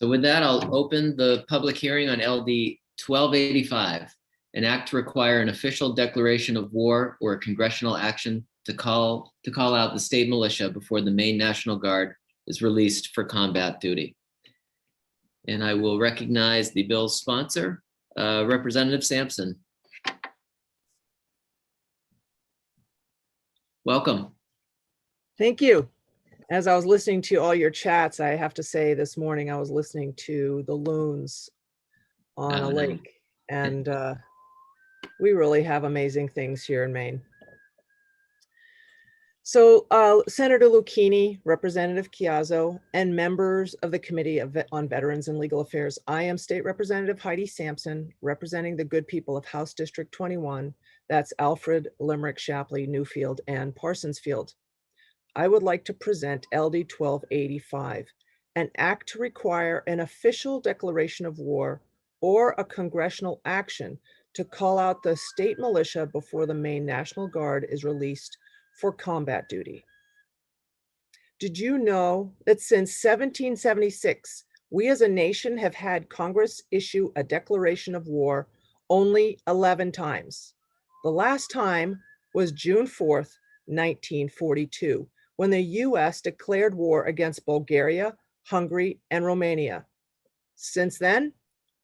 So with that, I'll open the public hearing on LD 1285, an act to require an official declaration of war or congressional action to call out the state militia before the Maine National Guard is released for combat duty. And I will recognize the bill's sponsor, Representative Sampson. Welcome. Thank you. As I was listening to all your chats, I have to say this morning I was listening to the loons on a lake, and we really have amazing things here in Maine. So Senator Lucchini, Representative Chiazzo, and members of the Committee on Veterans and Legal Affairs, I am State Representative Heidi Sampson, representing the good people of House District 21. That's Alfred, Limerick, Shapley, Newfield, and Parsonsfield. I would like to present LD 1285, an act to require an official declaration of war or a congressional action to call out the state militia before the Maine National Guard is released for combat duty. Did you know that since 1776, we as a nation have had Congress issue a declaration of war only 11 times? The last time was June 4th, 1942, when the US declared war against Bulgaria, Hungary, and Romania. Since then,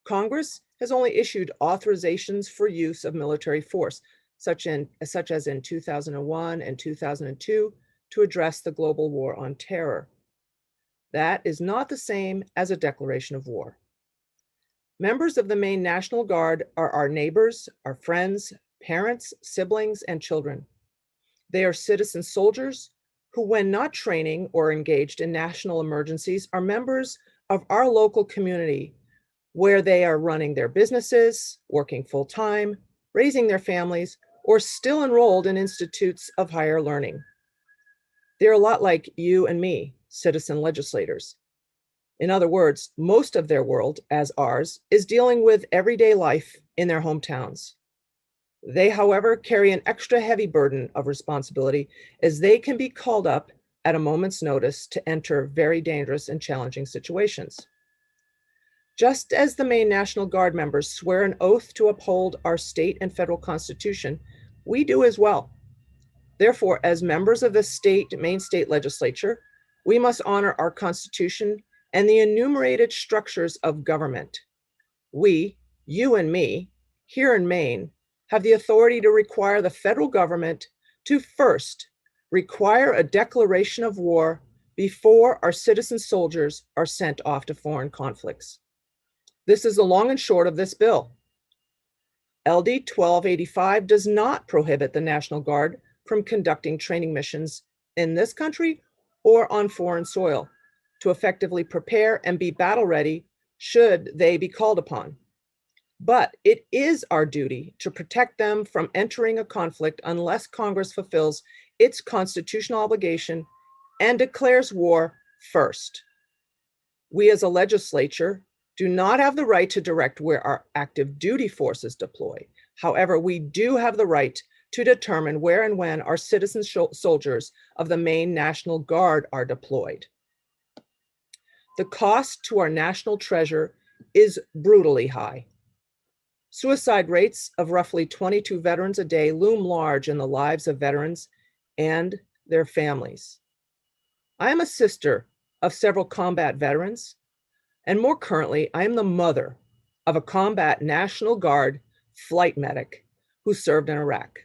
Congress has only issued authorizations for use of military force, such as in 2001 and 2002, to address the global war on terror. That is not the same as a declaration of war. Members of the Maine National Guard are our neighbors, our friends, parents, siblings, and children. They are citizen soldiers who, when not training or engaged in national emergencies, are members of our local community where they are running their businesses, working full-time, raising their families, or still enrolled in institutes of higher learning. They're a lot like you and me, citizen legislators. In other words, most of their world, as ours, is dealing with everyday life in their hometowns. They, however, carry an extra heavy burden of responsibility as they can be called up at a moment's notice to enter very dangerous and challenging situations. Just as the Maine National Guard members swear an oath to uphold our state and federal constitution, we do as well. Therefore, as members of the Maine State Legislature, we must honor our Constitution and the enumerated structures of government. We, you and me, here in Maine, have the authority to require the federal government to first require a declaration of war before our citizen soldiers are sent off to foreign conflicts. This is the long and short of this bill. LD 1285 does not prohibit the National Guard from conducting training missions in this country or on foreign soil to effectively prepare and be battle ready should they be called upon. But it is our duty to protect them from entering a conflict unless Congress fulfills its constitutional obligation and declares war first. We as a legislature do not have the right to direct where our active duty forces deploy. However, we do have the right to determine where and when our citizen soldiers of the Maine National Guard are deployed. The cost to our national treasure is brutally high. Suicide rates of roughly 22 veterans a day loom large in the lives of veterans and their families. I am a sister of several combat veterans, and more currently, I am the mother of a combat National Guard flight medic who served in Iraq.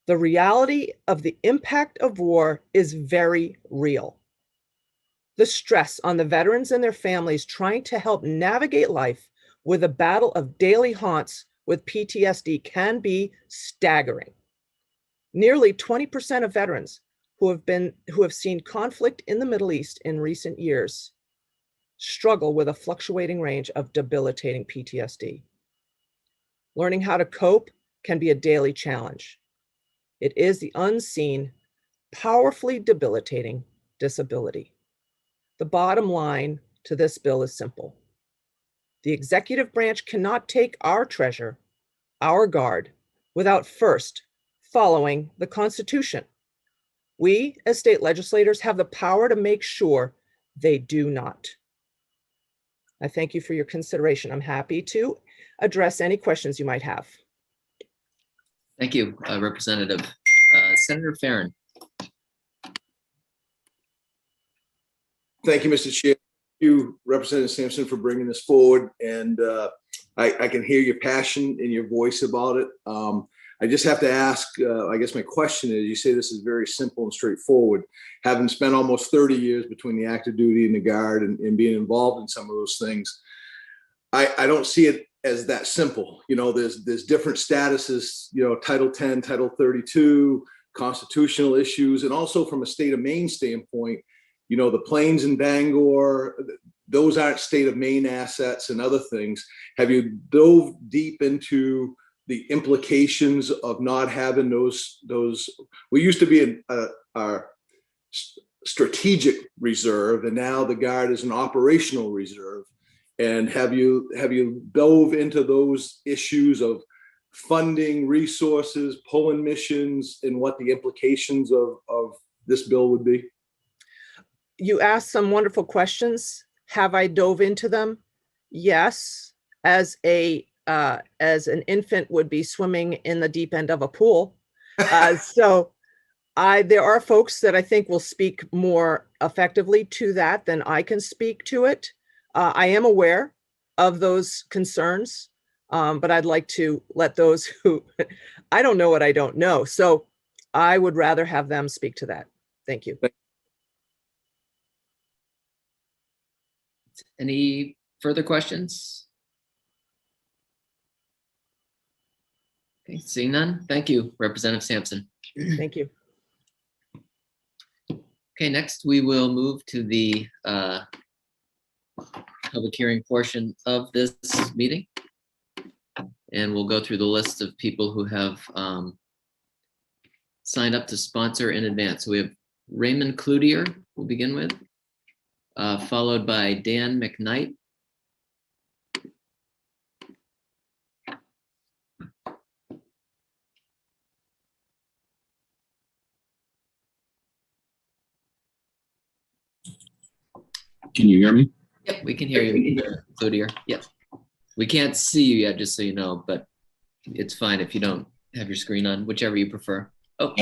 The reality of the impact of war is very real. The stress on the veterans and their families trying to help navigate life with a battle of daily haunts with PTSD can be staggering. Nearly 20% of veterans who have seen conflict in the Middle East in recent years struggle with a fluctuating range of debilitating PTSD. Learning how to cope can be a daily challenge. It is the unseen, powerfully debilitating disability. The bottom line to this bill is simple. The executive branch cannot take our treasure, our guard, without first following the Constitution. We, as state legislators, have the power to make sure they do not. I thank you for your consideration. I'm happy to address any questions you might have. Thank you, Representative. Senator Farron. Thank you, Mr. Chair. Thank you, Representative Sampson, for bringing this forward. And I can hear your passion in your voice about it. I just have to ask, I guess my question is, you say this is very simple and straightforward. Having spent almost 30 years between the active duty and the Guard and being involved in some of those things, I don't see it as that simple. You know, there's different statuses, you know, Title 10, Title 32, constitutional issues, and also from a state of Maine standpoint, you know, the planes in Bangor, those aren't state of Maine assets and other things. Have you dove deep into the implications of not having those? We used to be our strategic reserve, and now the Guard is an operational reserve. And have you dove into those issues of funding, resources, pulling missions, and what the implications of this bill would be? You asked some wonderful questions. Have I dove into them? Yes, as an infant would be swimming in the deep end of a pool. So there are folks that I think will speak more effectively to that than I can speak to it. I am aware of those concerns, but I'd like to let those who, I don't know what I don't know. So I would rather have them speak to that. Thank you. Any further questions? Okay, seeing none. Thank you, Representative Sampson. Thank you. Okay, next we will move to the public hearing portion of this meeting. And we'll go through the list of people who have signed up to sponsor in advance. So we have Raymond Cloutier, we'll begin with, followed by Dan McKnight. Can you hear me? Yep, we can hear you, Cloutier. Yep. We can't see you yet, just so you know, but it's fine if you don't have your screen on, whichever you prefer. Oh,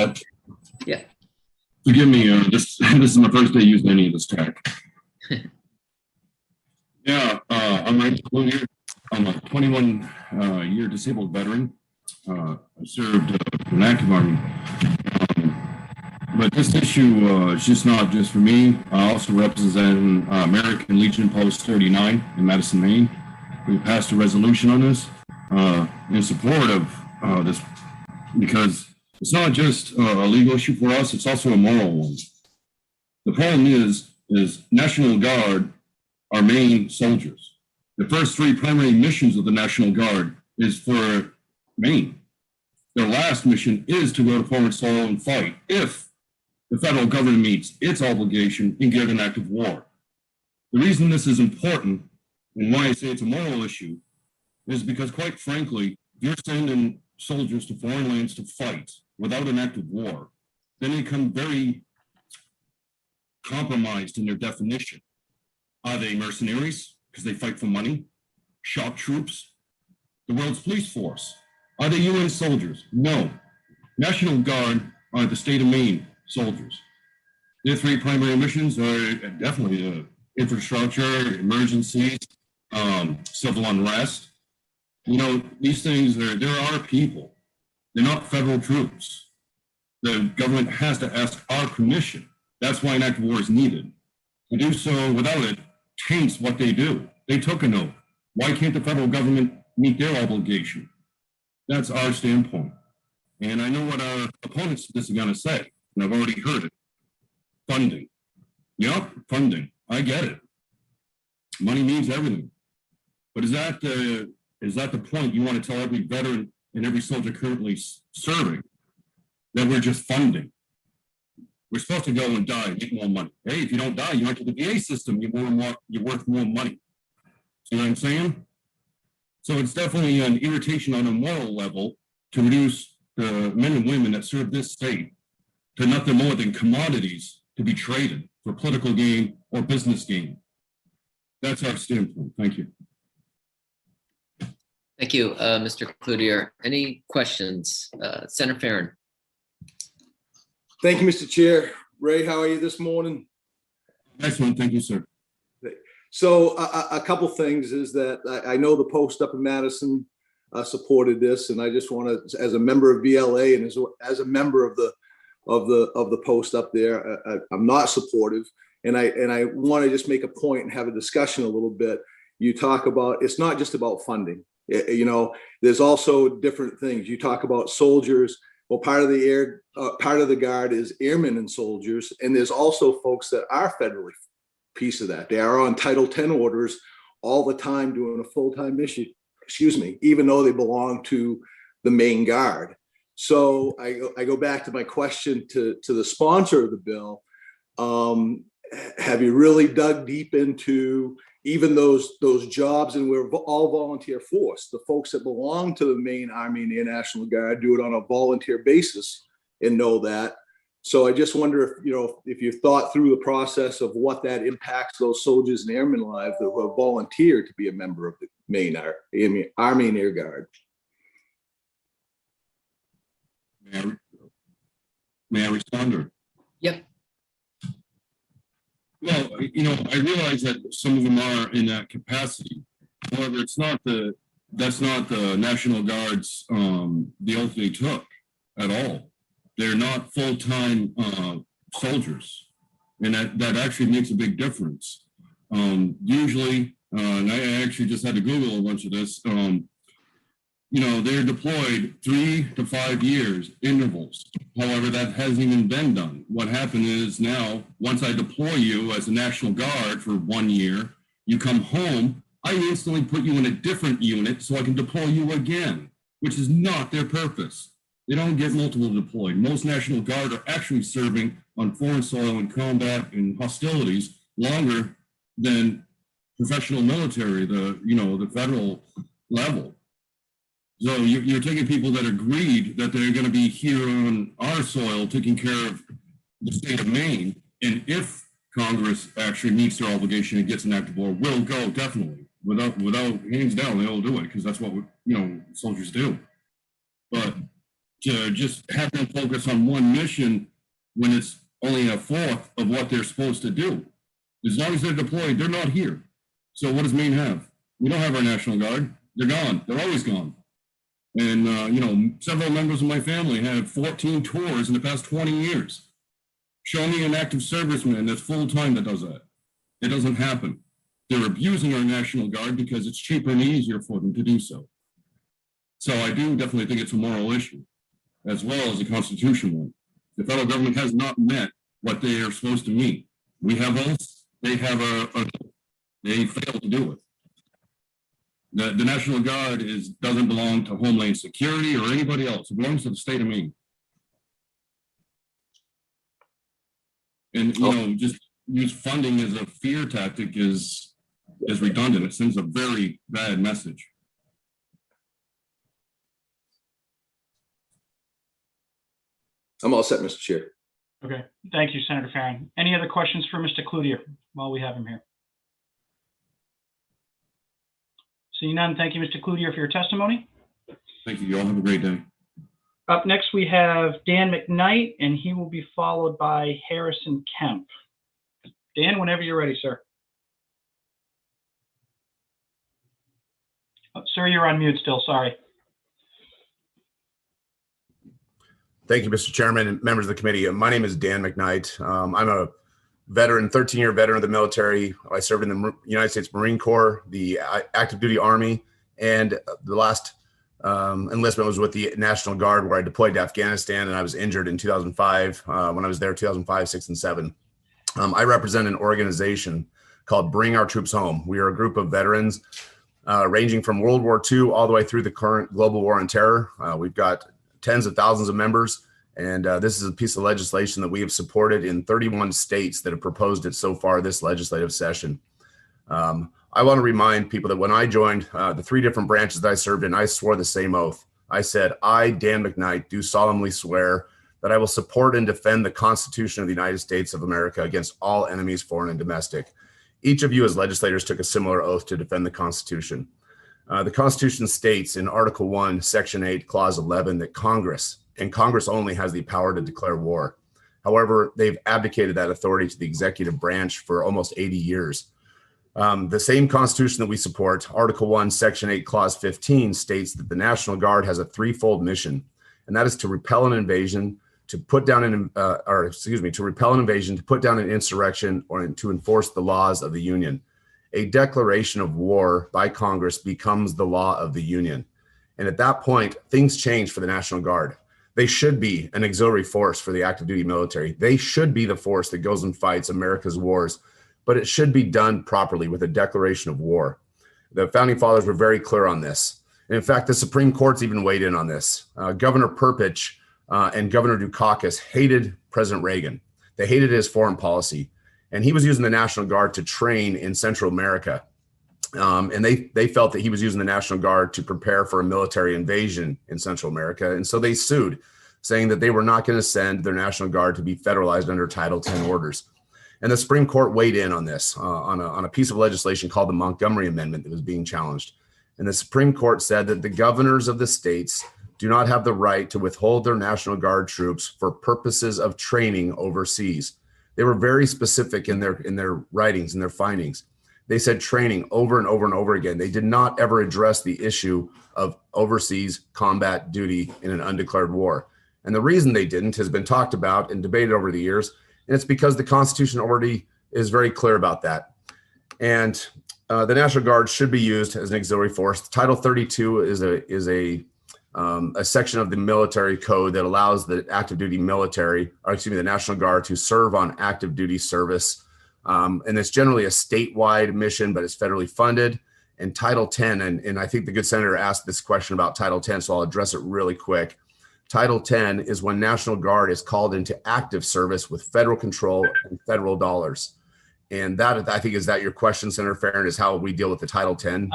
yeah. Forgive me, this is my first day using any of this tech. Yeah, I'm Raymond Cloutier. I'm a 21-year disabled veteran. I served in the active Army. But this issue is just not just for me. I also represent American Legion Post 39 in Madison, Maine. We passed a resolution on this in support of this, because it's not just a legal issue for us, it's also a moral one. The problem is National Guard are Maine soldiers. The first three primary missions of the National Guard is for Maine. Their last mission is to go to foreign soil and fight if the federal government meets its obligation and get an act of war. The reason this is important and why I say it's a moral issue is because, quite frankly, if you're sending soldiers to foreign lands to fight without an act of war, then they become very compromised in their definition. Are they mercenaries because they fight for money? Shock troops? The world's police force? Are they UN soldiers? No. National Guard are the state of Maine soldiers. Their three primary missions are definitely infrastructure, emergencies, civil unrest. You know, these things, there are people. They're not federal troops. The government has to ask our permission. That's why an act of war is needed. To do so without it taints what they do. They took an oath. Why can't the federal government meet their obligation? That's our standpoint. And I know what our opponents to this are going to say, and I've already heard it. Funding. Yep, funding. I get it. Money means everything. But is that the point you want to tell every veteran and every soldier currently serving that we're just funding? We're supposed to go and die, make more money. Hey, if you don't die, you enter the VA system, you're worth more money. See what I'm saying? So it's definitely an irritation on a moral level to reduce the men and women that serve this state to nothing more than commodities to be traded for political gain or business gain. That's our standpoint. Thank you. Thank you, Mr. Cloutier. Any questions? Senator Farron. Thank you, Mr. Chair. Ray, how are you this morning? Excellent. Thank you, sir. So a couple things is that I know the post up in Madison supported this, and I just want to, as a member of VLA and as a member of the post up there, I'm not supportive, and I want to just make a point and have a discussion a little bit. You talk about, it's not just about funding. You know, there's also different things. You talk about soldiers. Well, part of the Guard is airmen and soldiers, and there's also folks that are federally piece of that. They are on Title 10 orders all the time doing a full-time mission, even though they belong to the Maine Guard. So I go back to my question to the sponsor of the bill. Have you really dug deep into even those jobs? And we're all volunteer force. The folks that belong to the Maine Army and Air National Guard do it on a volunteer basis and know that. So I just wonder if you've thought through the process of what that impacts those soldiers and airmen lives that have volunteered to be a member of the Maine Army and Air Guard. May I respond? Yep. Well, I realize that some of them are in that capacity. However, that's not the National Guard's the oath they took at all. They're not full-time soldiers, and that actually makes a big difference. Usually, and I actually just had to Google a bunch of this. They're deployed 3 to 5 years intervals. However, that hasn't even been done. What happened is now, once I deploy you as a National Guard for 1 year, you come home, I instantly put you in a different unit so I can deploy you again, which is not their purpose. They don't get multiple deployed. Most National Guard are actually serving on foreign soil in combat and hostilities longer than professional military, the federal level. So you're taking people that agreed that they're going to be here on our soil taking care of the state of Maine. And if Congress actually meets their obligation and gets an active war, will go definitely. Without hands down, they'll do it because that's what soldiers do. But to just have them focus on one mission when it's only a fourth of what they're supposed to do. As long as they're deployed, they're not here. So what does Maine have? We don't have our National Guard. They're gone. They're always gone. And, several members of my family had 14 tours in the past 20 years. Show me an active serviceman that's full-time that does that. It doesn't happen. They're abusing our National Guard because it's cheaper and easier for them to do so. So I do definitely think it's a moral issue, as well as a constitutional one. The federal government has not met what they are supposed to meet. We have oaths, they have they fail to do it. The National Guard doesn't belong to Homeland Security or anybody else. It belongs to the state of Maine. And just use funding as a fear tactic is redundant. It sends a very bad message. I'm all set, Mr. Chair. Okay, thank you, Senator Farron. Any other questions for Mr. Cloutier while we have him here? Seeing none, thank you, Mr. Cloutier, for your testimony. Thank you. You all have a great day. Up next, we have Dan McKnight, and he will be followed by Harrison Kemp. Dan, whenever you're ready, sir. Oh, sir, you're on mute still, sorry. Thank you, Mr. Chairman and members of the committee. My name is Dan McKnight. I'm a veteran, 13-year veteran of the military. I served in the United States Marine Corps, the active duty Army, and the last enlistment was with the National Guard, where I deployed to Afghanistan, and I was injured in 2005 when I was there, 2005, 6, and 7. I represent an organization called Bring Our Troops Home. We are a group of veterans ranging from World War II all the way through the current global war on terror. We've got tens of thousands of members, and this is a piece of legislation that we have supported in 31 states that have proposed it so far this legislative session. I want to remind people that when I joined the 3 different branches that I served in, I swore the same oath. I said, I, Dan McKnight, do solemnly swear that I will support and defend the Constitution of the United States of America against all enemies, foreign and domestic. Each of you as legislators took a similar oath to defend the Constitution. The Constitution states in Article 1, Section 8, Clause 11, that Congress, and Congress only, has the power to declare war. However, they've abdicated that authority to the executive branch for almost 80 years. The same Constitution that we support, Article 1, Section 8, Clause 15, states that the National Guard has a threefold mission, and that is to repel an invasion, to put down to repel an invasion, to put down an insurrection, or to enforce the laws of the Union. A declaration of war by Congress becomes the law of the Union. And at that point, things change for the National Guard. They should be an auxiliary force for the active duty military. They should be the force that goes and fights America's wars, but it should be done properly with a declaration of war. The founding fathers were very clear on this. And in fact, the Supreme Court's even weighed in on this. Governor Perpich and Governor Dukakis hated President Reagan. They hated his foreign policy. And he was using the National Guard to train in Central America. And they felt that he was using the National Guard to prepare for a military invasion in Central America. And so they sued, saying that they were not going to send their National Guard to be federalized under Title X orders. And the Supreme Court weighed in on this, on a piece of legislation called the Montgomery Amendment that was being challenged. And the Supreme Court said that the governors of the states do not have the right to withhold their National Guard troops for purposes of training overseas. They were very specific in their writings and their findings. They said training over and over and over again. They did not ever address the issue of overseas combat duty in an undeclared war. And the reason they didn't has been talked about and debated over the years. And it's because the Constitution already is very clear about that. And the National Guard should be used as an auxiliary force. Title 32 is a section of the military code that allows the active duty military, or excuse me, the National Guard to serve on active duty service. And it's generally a statewide mission, but it's federally funded. And Title 10, and I think the good senator asked this question about Title 10, so I'll address it really quick. Title 10 is when National Guard is called into active service with federal control and federal dollars. And that, I think, is that your question, Senator Farron, is how we deal with the Title 10?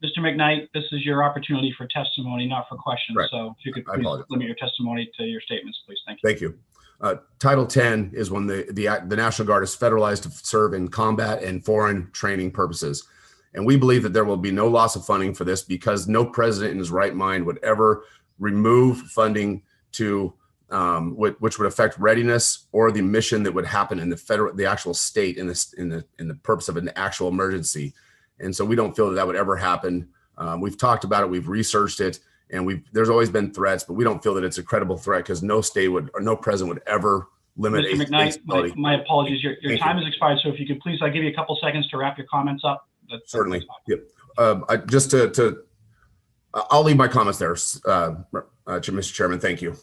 Mr. McKnight, this is your opportunity for testimony, not for questions. Right. So if you could please limit your testimony to your statements, please. Thank you. Thank you. Title 10 is when the National Guard is federalized to serve in combat and foreign training purposes. And we believe that there will be no loss of funding for this because no president in his right mind would ever remove funding to which would affect readiness or the mission that would happen in the actual state in the purpose of an actual emergency. And so we don't feel that would ever happen. We've talked about it, we've researched it, and there's always been threats, but we don't feel that it's a credible threat because no state would or no president would ever limit. Mr. McKnight, my apologies. Your time has expired. So if you could please, I'll give you a couple seconds to wrap your comments up. Certainly. Yep. I'll leave my comments there, Mr. Chairman. Thank you.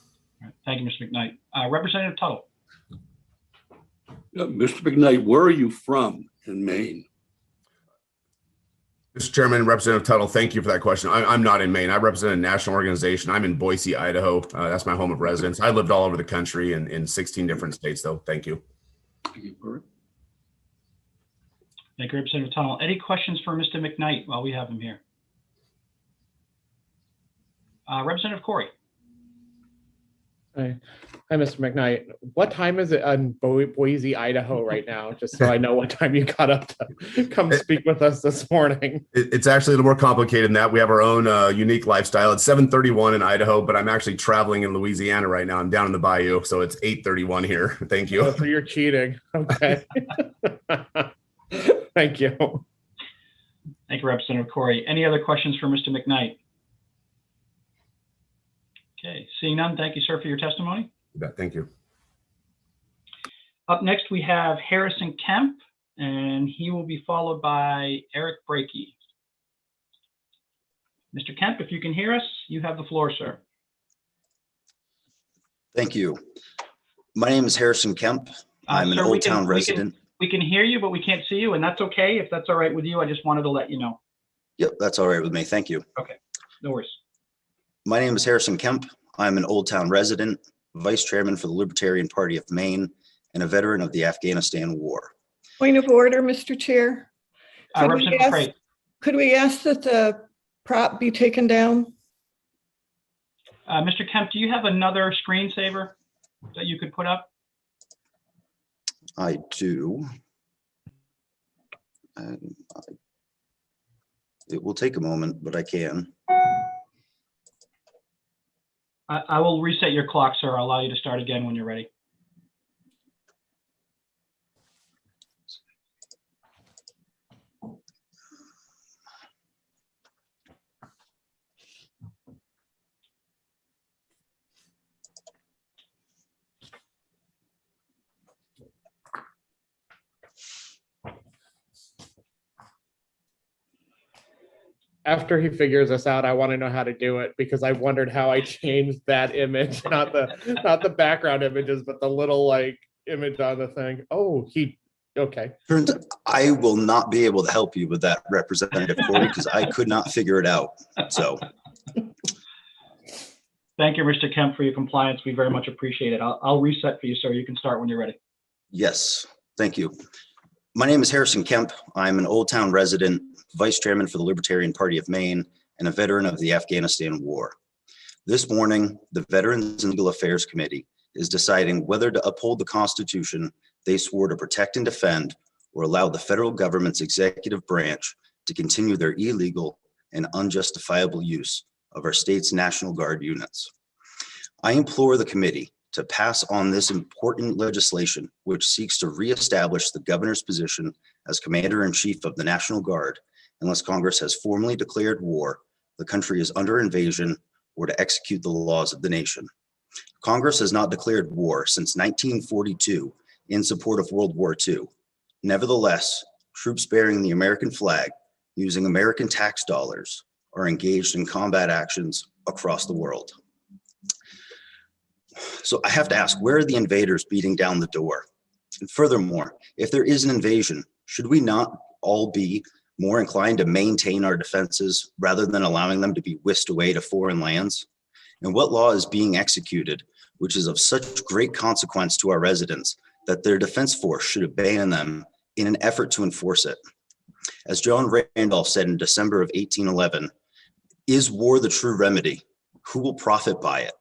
Right. Thank you, Mr. McKnight. Representative Tuttle. Mr. McKnight, where are you from in Maine? Mr. Chairman, Representative Tuttle, thank you for that question. I'm not in Maine. I represent a national organization. I'm in Boise, Idaho. That's my home of residence. I lived all over the country in 16 different states, though. Thank you. Thank you, Bert. Thank you, Representative Tuttle. Any questions for Mr. McKnight while we have him here? Representative Corey. Hi, Mr. McKnight. What time is it in Boise, Idaho right now? Just so I know what time you got up to come speak with us this morning. It's actually a little more complicated than that. We have our own unique lifestyle. It's 7:31 in Idaho, but I'm actually traveling in Louisiana right now. I'm down in the bayou, so it's 8:31 here. Thank you. Oh, so you're cheating. Okay. Thank you. Thank you, Representative Corey. Any other questions for Mr. McKnight? Okay, seeing none, thank you, sir, for your testimony. You bet. Thank you. Up next, we have Harrison Kemp, and he will be followed by Eric Brakey. Mr. Kemp, if you can hear us, you have the floor, sir. Thank you. My name is Harrison Kemp. I'm an Old Town resident. We can hear you, but we can't see you, and that's okay. If that's all right with you, I just wanted to let you know. Yep, that's all right with me. Thank you. Okay, no worries. My name is Harrison Kemp. I'm an Old Town resident, vice chairman for the Libertarian Party of Maine, and a veteran of the Afghanistan War. Point of order, Mr. Chair. Could we ask that the prop be taken down? Mr. Kemp, do you have another screensaver that you could put up? I do. It will take a moment, but I can. I will reset your clock, sir. I'll allow you to start again when you're ready. After he figures this out, I want to know how to do it because I wondered how I changed that image, not the background images, but the little like image on the thing. Oh, okay. I will not be able to help you with that, Representative Corey, because I could not figure it out. So. Thank you, Mr. Kemp, for your compliance. We very much appreciate it. I'll reset for you, sir. You can start when you're ready. Yes, thank you. My name is Harrison Kemp. I'm an Old Town resident, Vice Chairman for the Libertarian Party of Maine, and a veteran of the Afghanistan War. This morning, the Veterans and Legal Affairs Committee is deciding whether to uphold the Constitution they swore to protect and defend, or allow the federal government's executive branch to continue their illegal and unjustifiable use of our state's National Guard units. I implore the committee to pass on this important legislation, which seeks to reestablish the governor's position as Commander-in-Chief of the National Guard, unless Congress has formally declared war, the country is under invasion, or to execute the laws of the nation. Congress has not declared war since 1942 in support of World War II. Nevertheless, troops bearing the American flag, using American tax dollars, are engaged in combat actions across the world. So I have to ask, where are the invaders beating down the door? And furthermore, if there is an invasion, should we not all be more inclined to maintain our defenses rather than allowing them to be whisked away to foreign lands? And what law is being executed, which is of such great consequence to our residents that their defense force should abandon them in an effort to enforce it? As John Randolph said in December of 1811, is war the true remedy? Who will profit by it?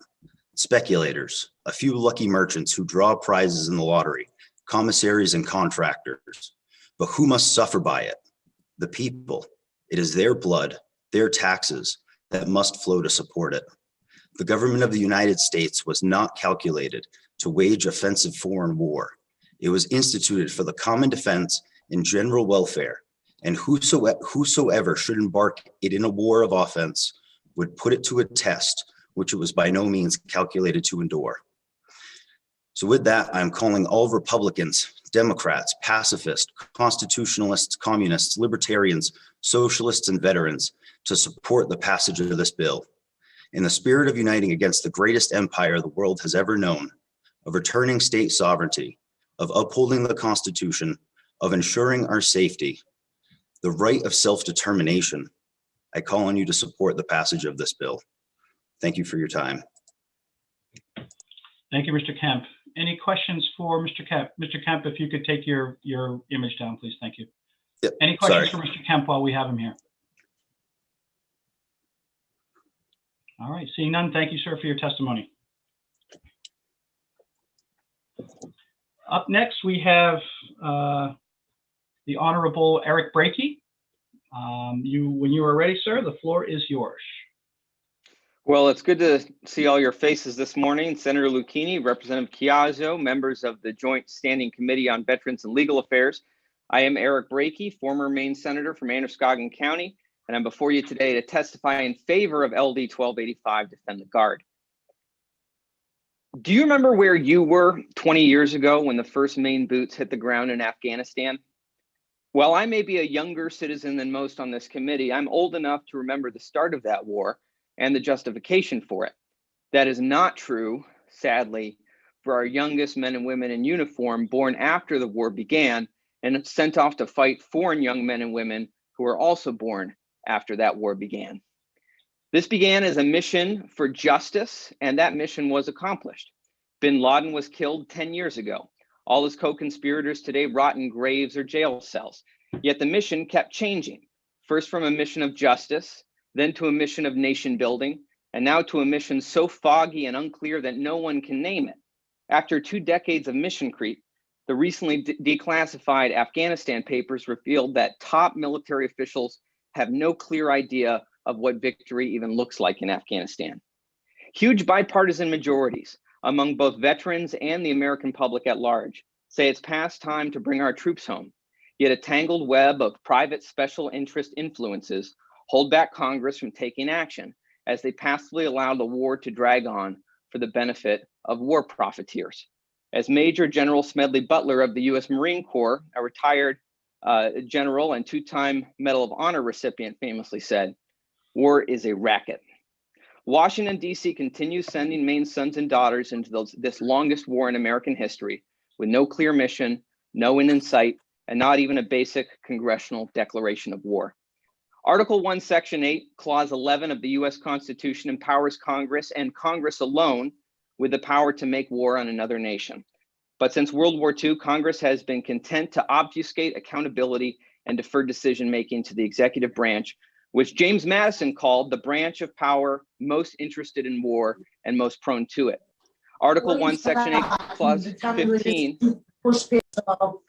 Speculators, a few lucky merchants who draw prizes in the lottery, commissaries and contractors. But who must suffer by it? The people. It is their blood, their taxes that must flow to support it. The government of the United States was not calculated to wage offensive foreign war. It was instituted for the common defense and general welfare, and whosoever should embark it in a war of offense would put it to a test which it was by no means calculated to endure. So with that, I'm calling all Republicans, Democrats, pacifists, constitutionalists, communists, libertarians, socialists, and veterans to support the passage of this bill. In the spirit of uniting against the greatest empire the world has ever known, of returning state sovereignty, of upholding the Constitution, of ensuring our safety, the right of self-determination, I call on you to support the passage of this bill. Thank you for your time. Thank you, Mr. Kemp. Any questions for Mr. Kemp? Mr. Kemp, if you could take your image down, please. Thank you. Yep, any questions for Mr. Kemp while we have him here? All right, seeing none, thank you, sir, for your testimony. Up next, we have the Honorable Eric Brakey. When you are ready, sir, the floor is yours. Well, it's good to see all your faces this morning. Senator Lucchini, Representative Chiazzo, members of the Joint Standing Committee on Veterans and Legal Affairs. I am Eric Brakey, former Maine Senator from Androscoggin County, and I'm before you today to testify in favor of LD 1285, Defend the Guard. Do you remember where you were 20 years ago when the first Maine boots hit the ground in Afghanistan? While I may be a younger citizen than most on this committee, I'm old enough to remember the start of that war and the justification for it. That is not true, sadly, for our youngest men and women in uniform born after the war began and sent off to fight foreign young men and women who were also born after that war began. This began as a mission for justice, and that mission was accomplished. Bin Laden was killed 10 years ago. All his co-conspirators today rot in graves or jail cells. Yet the mission kept changing, first from a mission of justice, then to a mission of nation building, and now to a mission so foggy and unclear that no one can name it. After 2 decades of mission creep, The recently declassified Afghanistan papers revealed that top military officials have no clear idea of what victory even looks like in Afghanistan. Huge bipartisan majorities among both veterans and the American public at large say it's past time to bring our troops home. Yet a tangled web of private special interest influences hold back Congress from taking action as they passively allow the war to drag on for the benefit of war profiteers. As Major General Smedley Butler of the U.S. Marine Corps, a retired general and two-time Medal of Honor recipient, famously said, "War is a racket." Washington, D.C. continues sending Maine's sons and daughters into this longest war in American history with no clear mission, no end in sight, and not even a basic congressional declaration of war. Article 1, Section 8, Clause 11 of the U.S. Constitution empowers Congress and Congress alone with the power to make war on another nation. But since World War II, Congress has been content to obfuscate accountability and defer decision-making to the executive branch, which James Madison called the branch of power most interested in war and most prone to it. Article 1, Section 8, Clause 15. All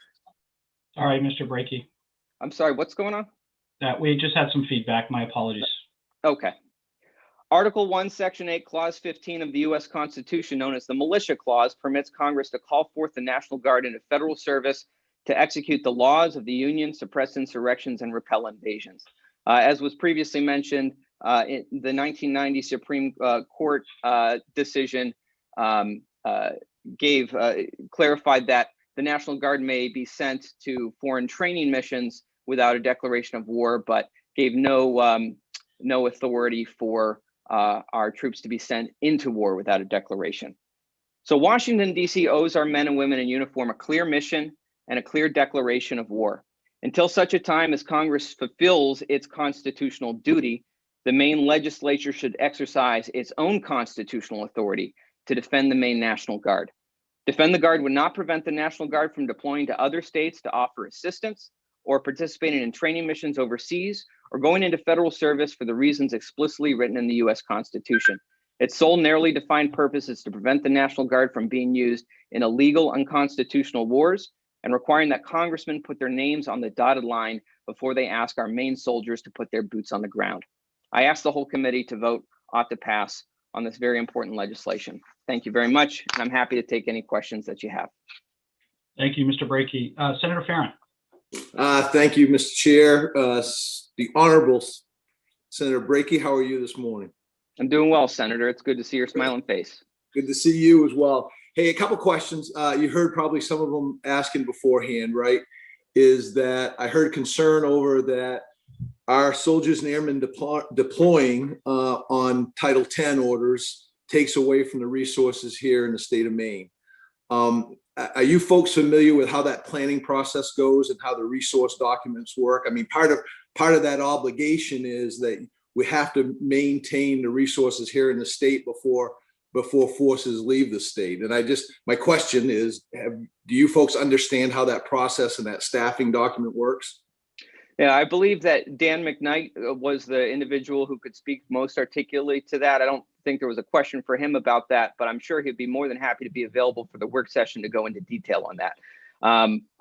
right, Mr. Brakey. I'm sorry, what's going on? We just had some feedback. My apologies. Okay. Article 1, Section 8, Clause 15 of the U.S. Constitution, known as the Militia Clause, permits Congress to call forth the National Guard into federal service to execute the laws of the Union, suppress insurrections, and repel invasions. As was previously mentioned, in the 1990 Supreme Court decision clarified that the National Guard may be sent to foreign training missions without a declaration of war, but gave no authority for our troops to be sent into war without a declaration. So Washington, D.C. owes our men and women in uniform a clear mission and a clear declaration of war. Until such a time as Congress fulfills its constitutional duty, the Maine legislature should exercise its own constitutional authority to defend the Maine National Guard. Defend the Guard would not prevent the National Guard from deploying to other states to offer assistance or participating in training missions overseas or going into federal service for the reasons explicitly written in the U.S. Constitution. Its sole narrowly defined purpose is to prevent the National Guard from being used in illegal, unconstitutional wars and requiring that congressmen put their names on the dotted line before they ask our Maine soldiers to put their boots on the ground. I ask the whole committee to vote ought to pass on this very important legislation. Thank you very much, and I'm happy to take any questions that you have. Thank you, Mr. Brakey. Senator Farron. Thank you, Mr. Chair. The Honorable Senator Brakey, how are you this morning? I'm doing well, Senator. It's good to see your smiling face. Good to see you as well. Hey, a couple questions. You heard probably some of them asking beforehand, right? Is that I heard concern over that our soldiers and airmen deploying on Title 10 orders takes away from the resources here in the state of Maine. Are you folks familiar with how that planning process goes and how the resource documents work? I mean, part of that obligation is that we have to maintain the resources here in the state before forces leave the state. And my question is, do you folks understand how that process and that staffing document works? Yeah, I believe that Dan McKnight was the individual who could speak most articulately to that. I don't think there was a question for him about that, but I'm sure he'd be more than happy to be available for the work session to go into detail on that.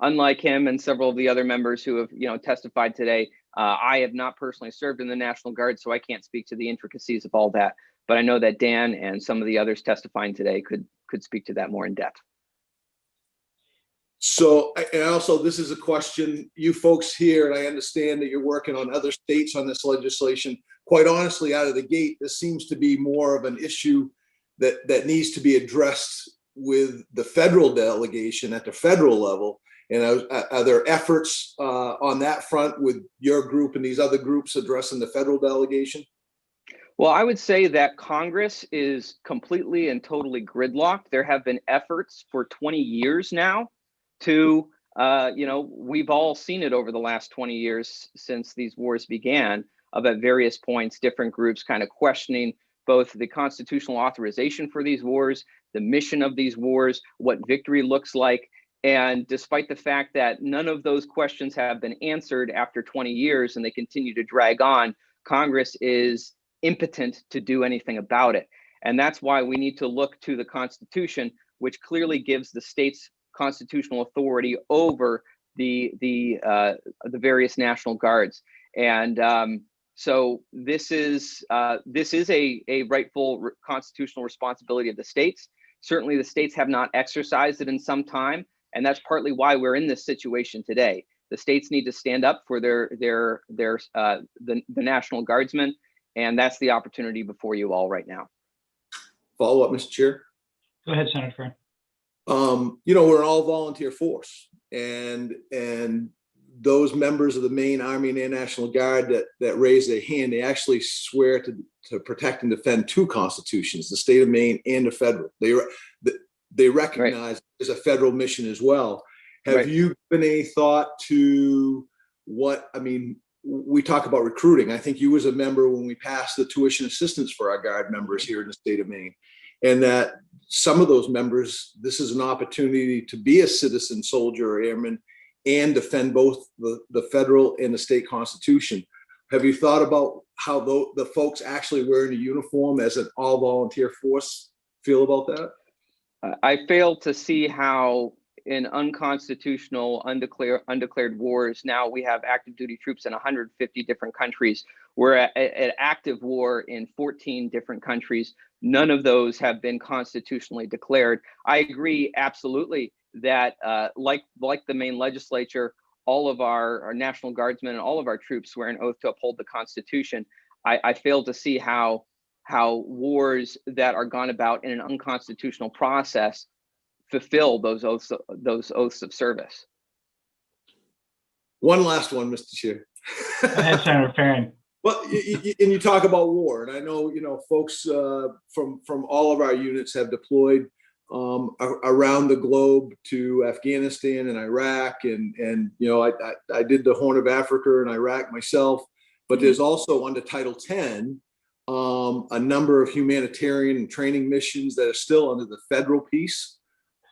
Unlike him and several of the other members who have testified today, I have not personally served in the National Guard, so I can't speak to the intricacies of all that. But I know that Dan and some of the others testifying today could speak to that more in depth. So, and also this is a question, you folks here, and I understand that you're working on other states on this legislation. Quite honestly, out of the gate, this seems to be more of an issue that needs to be addressed with the federal delegation at the federal level. And are there efforts on that front with your group and these other groups addressing the federal delegation? Well, I would say that Congress is completely and totally gridlocked. There have been efforts for 20 years now to, we've all seen it over the last 20 years since these wars began, of at various points, different groups kind of questioning both the constitutional authorization for these wars, the mission of these wars, what victory looks like. And despite the fact that none of those questions have been answered after 20 years and they continue to drag on, Congress is impotent to do anything about it. And that's why we need to look to the Constitution, which clearly gives the states constitutional authority over the various National Guards. And so this is a rightful constitutional responsibility of the states. Certainly the states have not exercised it in some time, and that's partly why we're in this situation today. The states need to stand up for the National Guardsmen, and that's the opportunity before you all right now. Follow up, Mr. Chair. Go ahead, Senator Friend. We're an all volunteer force, and those members of the Maine Army and Air National Guard that raise their hand, they actually swear to protect and defend two constitutions, the state of Maine and the federal. They recognize there's a federal mission as well. Have you given any thought to we talk about recruiting. I think you was a member when we passed the tuition assistance for our Guard members here in the state of Maine, and that some of those members, this is an opportunity to be a citizen soldier or airman and defend both the federal and the state constitution. Have you thought about how the folks actually wearing a uniform as an all volunteer force feel about that? I fail to see how in unconstitutional, undeclared wars, now we have active duty troops in 150 different countries. We're at active war in 14 different countries. None of those have been constitutionally declared. I agree absolutely that like the Maine legislature, all of our National Guardsmen and all of our troops swear an oath to uphold the Constitution. I fail to see how wars that are gone about in an unconstitutional process fulfill those oaths of service. One last one, Mr. Chair. Go ahead, Senator Farron. Well, and you talk about war, and I know folks from all of our units have deployed around the globe to Afghanistan and Iraq, and I did the Horn of Africa and Iraq myself. But there's also under Title 10 a number of humanitarian and training missions that are still under the federal piece.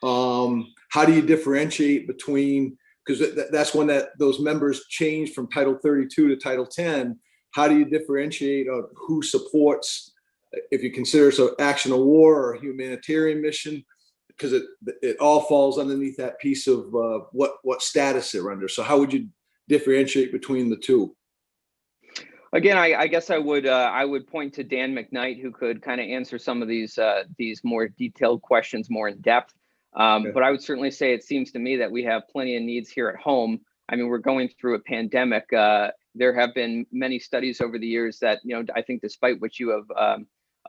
How do you differentiate between, because that's when those members changed from Title 32 to Title 10. How do you differentiate on who supports, if you consider so action of war or a humanitarian mission, because it all falls underneath that piece of what status they're under. So how would you differentiate between the two? Again, I guess I would point to Dan McKnight, who could kind of answer some of these more detailed questions more in depth. But I would certainly say it seems to me that we have plenty of needs here at home. I mean, we're going through a pandemic. There have been many studies over the years that, I think despite what you have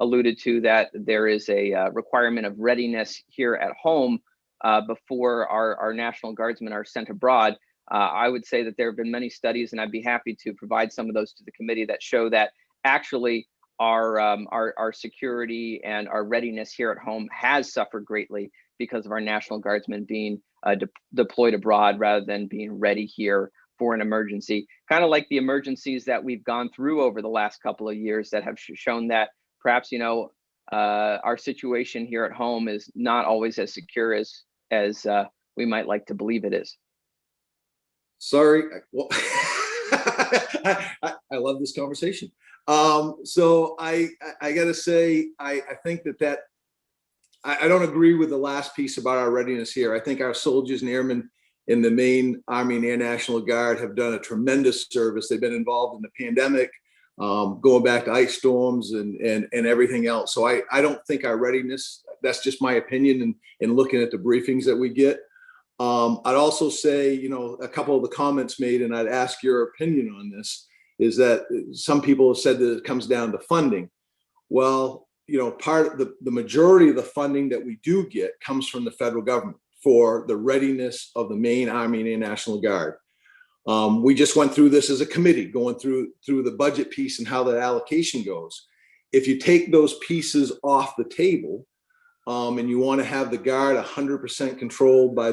alluded to, that there is a requirement of readiness here at home before our National Guardsmen are sent abroad. I would say that there have been many studies, and I'd be happy to provide some of those to the committee, that show that actually our security and our readiness here at home has suffered greatly because of our National Guardsmen being deployed abroad rather than being ready here for an emergency. Kind of like the emergencies that we've gone through over the last couple of years that have shown that perhaps, our situation here at home is not always as secure as we might like to believe it is. Sorry. Well, I love this conversation. So I got to say, I think that I don't agree with the last piece about our readiness here. I think our soldiers and airmen in the Maine Army and Air National Guard have done a tremendous service. They've been involved in the pandemic, going back to ice storms and everything else. So I don't think our readiness, that's just my opinion and looking at the briefings that we get. I'd also say, a couple of the comments made, and I'd ask your opinion on this, is that some people have said that it comes down to funding. Well, part of the majority of the funding that we do get comes from the federal government for the readiness of the Maine Army and Air National Guard. We just went through this as a committee, going through the budget piece and how the allocation goes. If you take those pieces off the table, and you want to have the Guard 100% controlled by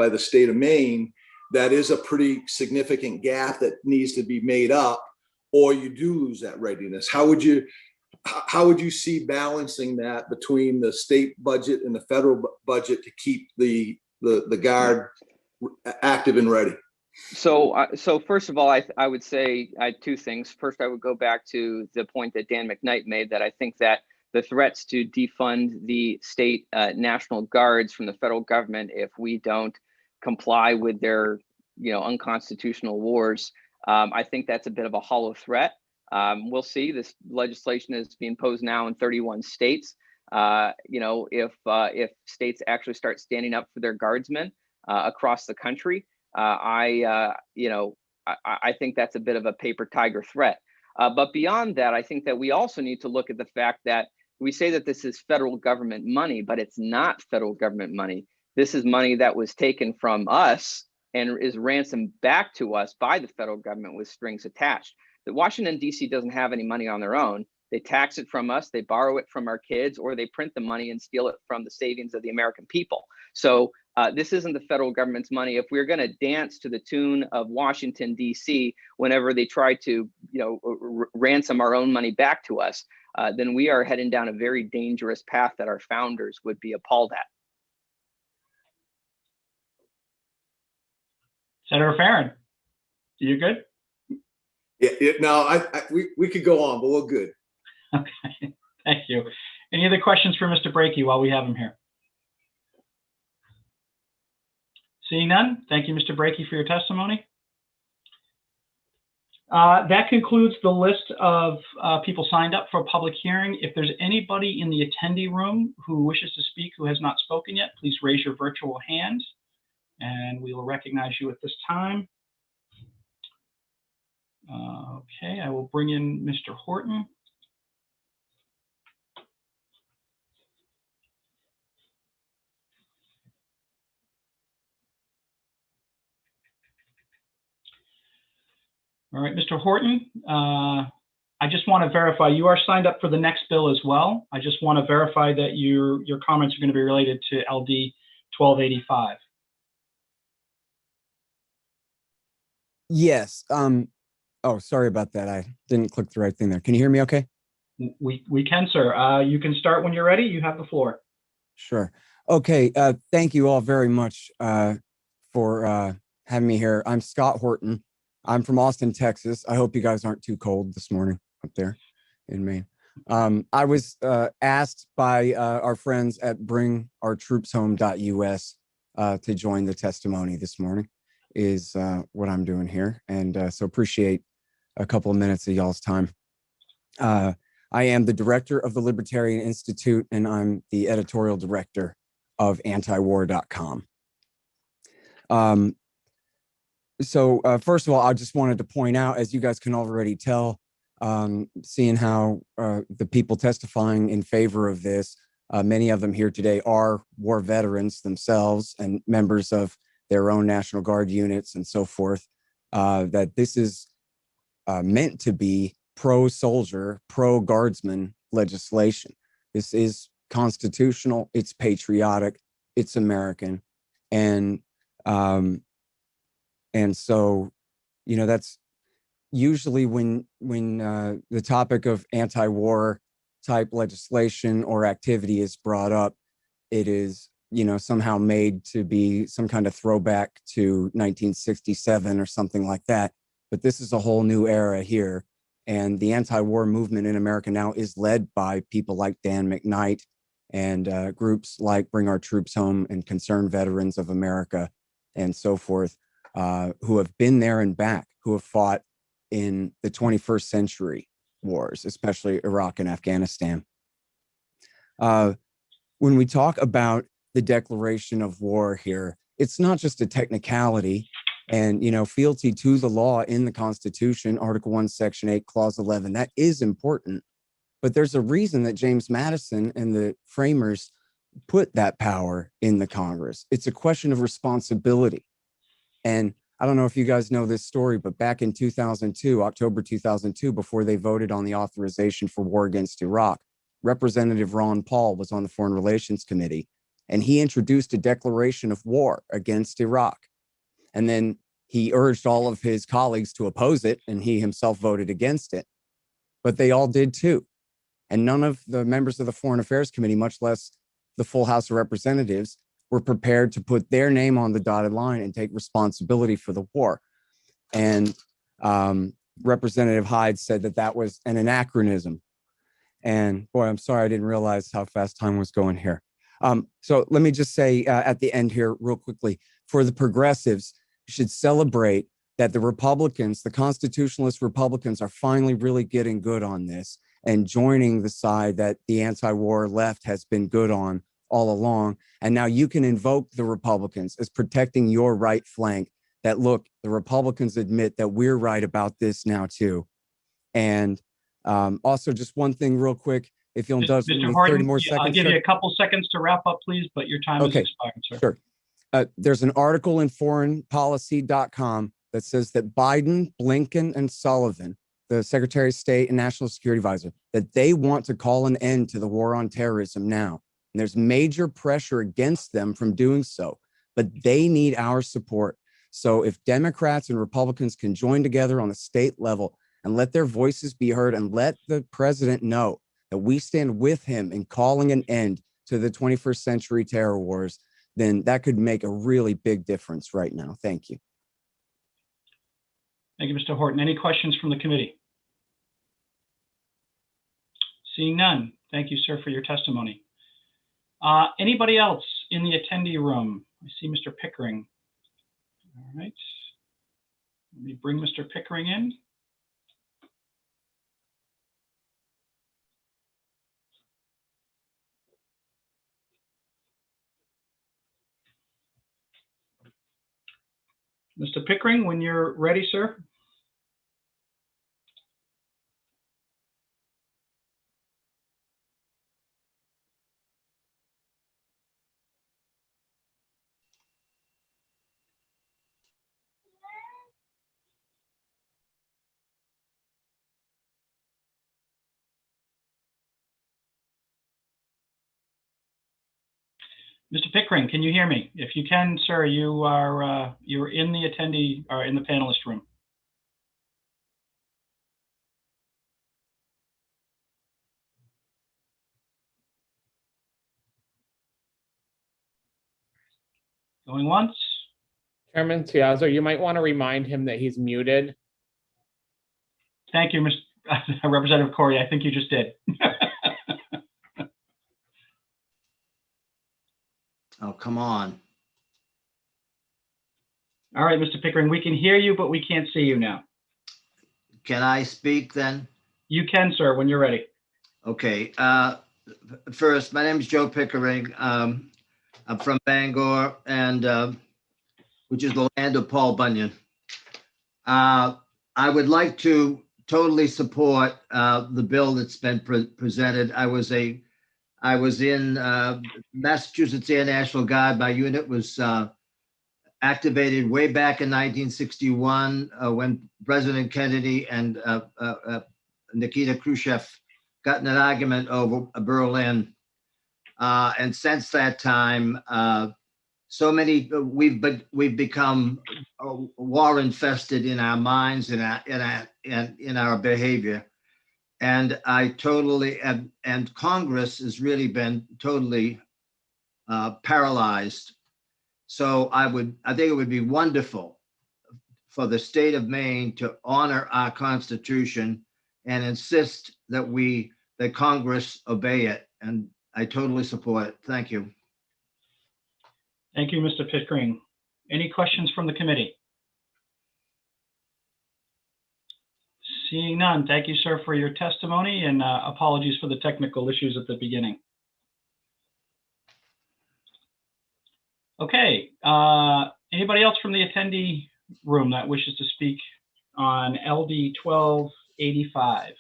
the state of Maine, that is a pretty significant gap that needs to be made up, or you do lose that readiness. How would you see balancing that between the state budget and the federal budget to keep the Guard active and ready? So first of all, I would say two things. First, I would go back to the point that Dan McKnight made, that I think that the threats to defund the state National Guards from the federal government if we don't comply with their, unconstitutional wars. I think that's a bit of a hollow threat. We'll see. This legislation is being posed now in 31 states. If states actually start standing up for their guardsmen across the country, I think that's a bit of a paper tiger threat. But beyond that, I think that we also need to look at the fact that we say that this is federal government money, but it's not federal government money. This is money that was taken from us and is ransomed back to us by the federal government with strings attached. The Washington, D.C. doesn't have any money on their own. They tax it from us, they borrow it from our kids, or they print the money and steal it from the savings of the American people. So this isn't the federal government's money. If we're going to dance to the tune of Washington, D.C., whenever they try to, ransom our own money back to us, then we are heading down a very dangerous path that our founders would be appalled at. Senator Farron, you good? Yeah, no, we could go on, but we're good. Okay, thank you. Any other questions for Mr. Brakey while we have him here? Seeing none, thank you, Mr. Brakey, for your testimony. That concludes the list of people signed up for a public hearing. If there's anybody in the attendee room who wishes to speak who has not spoken yet, please raise your virtual hand and we will recognize you at this time. Okay, I will bring in Mr. Horton. All right, Mr. Horton, I just want to verify you are signed up for the next bill as well. I just want to verify that your comments are going to be related to LD 1285. Yes. Oh, sorry about that. I didn't click the right thing there. Can you hear me okay? We can, sir. You can start when you're ready. You have the floor. Sure. Okay. Thank you all very much for having me here. I'm Scott Horton. I'm from Austin, Texas. I hope you guys aren't too cold this morning up there in Maine. I was asked by our friends at bringourtroopshome.us to join the testimony this morning is what I'm doing here. And so appreciate a couple of minutes of y'all's time. I am the director of the Libertarian Institute, and I'm the editorial director of antiwar.com. So first of all, I just wanted to point out, as you guys can already tell, seeing how the people testifying in favor of this, many of them here today are war veterans themselves and members of their own National Guard units and so forth, that this is meant to be pro-soldier, pro-guardsman legislation. This is constitutional, it's patriotic, it's American. And so, you know, that's usually when the topic of anti-war type legislation or activity is brought up, it is, you know, somehow made to be some kind of throwback to 1967 or something like that. But this is a whole new era here. And the anti-war movement in America now is led by people like Dan McKnight and groups like Bring Our Troops Home and Concerned Veterans of America and so forth, who have been there and back, who have fought in the 21st century wars, especially Iraq and Afghanistan. When we talk about the declaration of war here, it's not just a technicality. And, you know, fealty to the law in the Constitution, Article 1, Section 8, Clause 11, that is important. But there's a reason that James Madison and the framers put that power in the Congress. It's a question of responsibility. And I don't know if you guys know this story, but back in 2002, October 2002, before they voted on the authorization for war against Iraq, Representative Ron Paul was on the Foreign Relations Committee, and he introduced a declaration of war against Iraq. And then he urged all of his colleagues to oppose it, and he himself voted against it. But they all did too. And none of the members of the Foreign Affairs Committee, much less the full House of Representatives, were prepared to put their name on the dotted line and take responsibility for the war. And Representative Hyde said that that was an anachronism. And boy, I'm sorry, I didn't realize how fast time was going here. So let me just say at the end here real quickly, for the progressives, you should celebrate that the Republicans, the constitutionalist Republicans, are finally really getting good on this and joining the side that the anti-war left has been good on all along. And now you can invoke the Republicans as protecting your right flank, that look, the Republicans admit that we're right about this now too. And also just one thing real quick, if you'll indulge me 30 more seconds. I'll give you a couple seconds to wrap up, please, but your time is expired, sir. Sure. There's an article in foreignpolicy.com that says that Biden, Blinken, and Sullivan, the Secretary of State and National Security Advisor, that they want to call an end to the war on terrorism now. And there's major pressure against them from doing so, but they need our support. So if Democrats and Republicans can join together on the state level and let their voices be heard and let the president know that we stand with him in calling an end to the 21st century terror wars, then that could make a really big difference right now. Thank you. Thank you, Mr. Horton. Any questions from the committee? Seeing none, thank you, sir, for your testimony. Anybody else in the attendee room? I see Mr. Pickering. All right. Let me bring Mr. Pickering in. Mr. Pickering, when you're ready, sir. Mr. Pickering, can you hear me? If you can, sir, you're in the attendee or in the panelist room. Going once. Chairman Tiazzo, you might want to remind him that he's muted. Thank you, Representative Corey. I think you just did. Oh, come on. All right, Mr. Pickering, we can hear you, but we can't see you now. Can I speak then? You can, sir, when you're ready. Okay. First, my name is Joe Pickering. I'm from Bangor, and which is the land of Paul Bunyan. I would like to totally support the bill that's been presented. I was in Massachusetts Air National Guard. My unit was activated way back in 1961 when President Kennedy and Nikita Khrushchev got in an argument over Berlin. And since that time, we've become war infested in our minds and in our behavior. And I totally, and Congress has really been totally paralyzed. So I think it would be wonderful for the state of Maine to honor our Constitution and insist that that Congress obey it. And I totally support it. Thank you. Thank you, Mr. Pickering. Any questions from the committee? Seeing none, thank you, sir, for your testimony, and apologies for the technical issues at the beginning. Okay, anybody else from the attendee room that wishes to speak on LD 1285?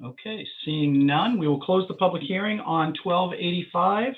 Okay, seeing none, we will close the public hearing on 1285.